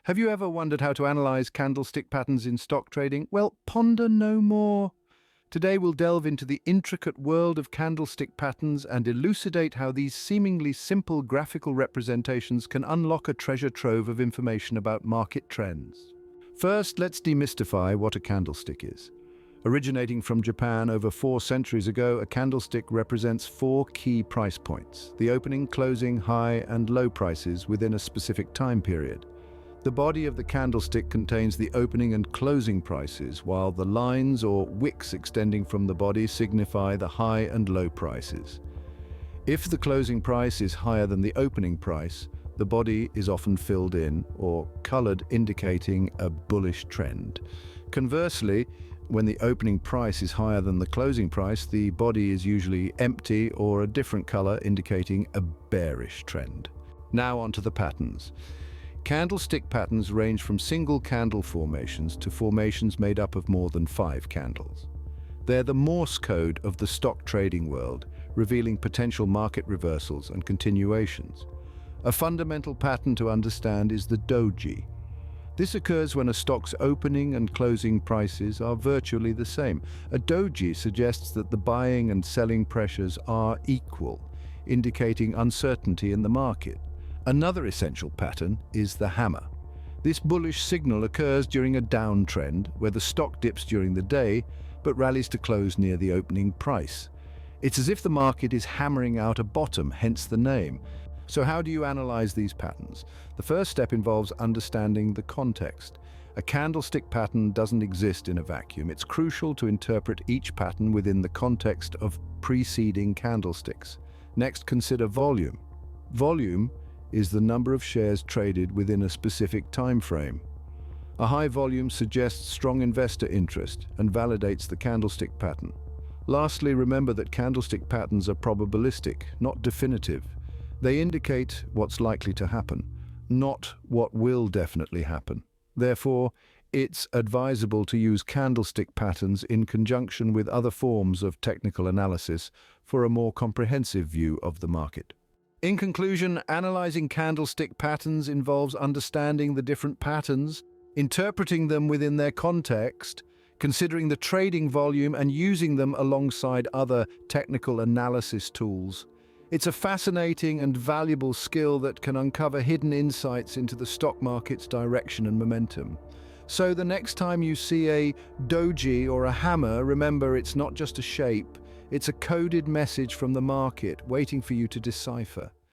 Have you ever wondered how to analyze candlestick patterns in stock trading? Well, ponder no more. Today we'll delve into the intricate world of candlestick patterns and elucidate how these seemingly simple graphical representations can unlock a treasure trove of information about market trends. First, let's demystify what a candlestick is. Originating from Japan over 4 centuries ago, a candlestick represents 4 key price points: the opening, closing, high, and low prices within a specific time period. The body of the candlestick contains the opening and closing prices, while the lines or wicks extending from the body signify the high and low prices. If the closing price is higher than the opening price, the body is often filled in or colored, indicating a bullish trend. Conversely, when the opening price is higher than the closing price, the body is usually empty or a different color, indicating a bearish trend. Now onto the patterns. Candlestick patterns range from single candle formations to formations made up of more than 5 candles. They're the Morse code of the stock trading world, revealing potential market reversals and continuations. A fundamental pattern to understand is the doji. This occurs when a stock's opening and closing prices are virtually the same. A doji suggests that the buying and selling pressures are equal, indicating uncertainty in the market. Another essential pattern is the hammer. This bullish signal occurs during a downtrend where the stock dips during the day but rallies to close near the opening price. It's as if the market is hammering out a bottom, hence the name. So how do you analyze these patterns? The first step involves understanding the context. A candlestick pattern doesn't exist in a vacuum. It's crucial to interpret each pattern within the context of preceding candlesticks. Next, consider volume. Volume is the number of shares traded within a specific time frame. A high volume suggests strong investor interest and validates the candlestick pattern. Lastly, remember that candlestick patterns are probabilistic, not definitive. They indicate what's likely to happen, not what will definitely happen. Therefore, it's advisable to use candlestick patterns in conjunction with other forms of technical analysis for a more comprehensive view of the market. In conclusion, analyzing candlestick patterns involves understanding the different patterns, interpreting them within their context, considering the trading volume, and using them alongside other technical analysis tools. It's a fascinating and valuable skill that can uncover hidden insights into the stock market's direction and momentum. So the next time you see a doji or a hammer, remember it's not just a shape, it's a coded message from the market waiting for you to decipher.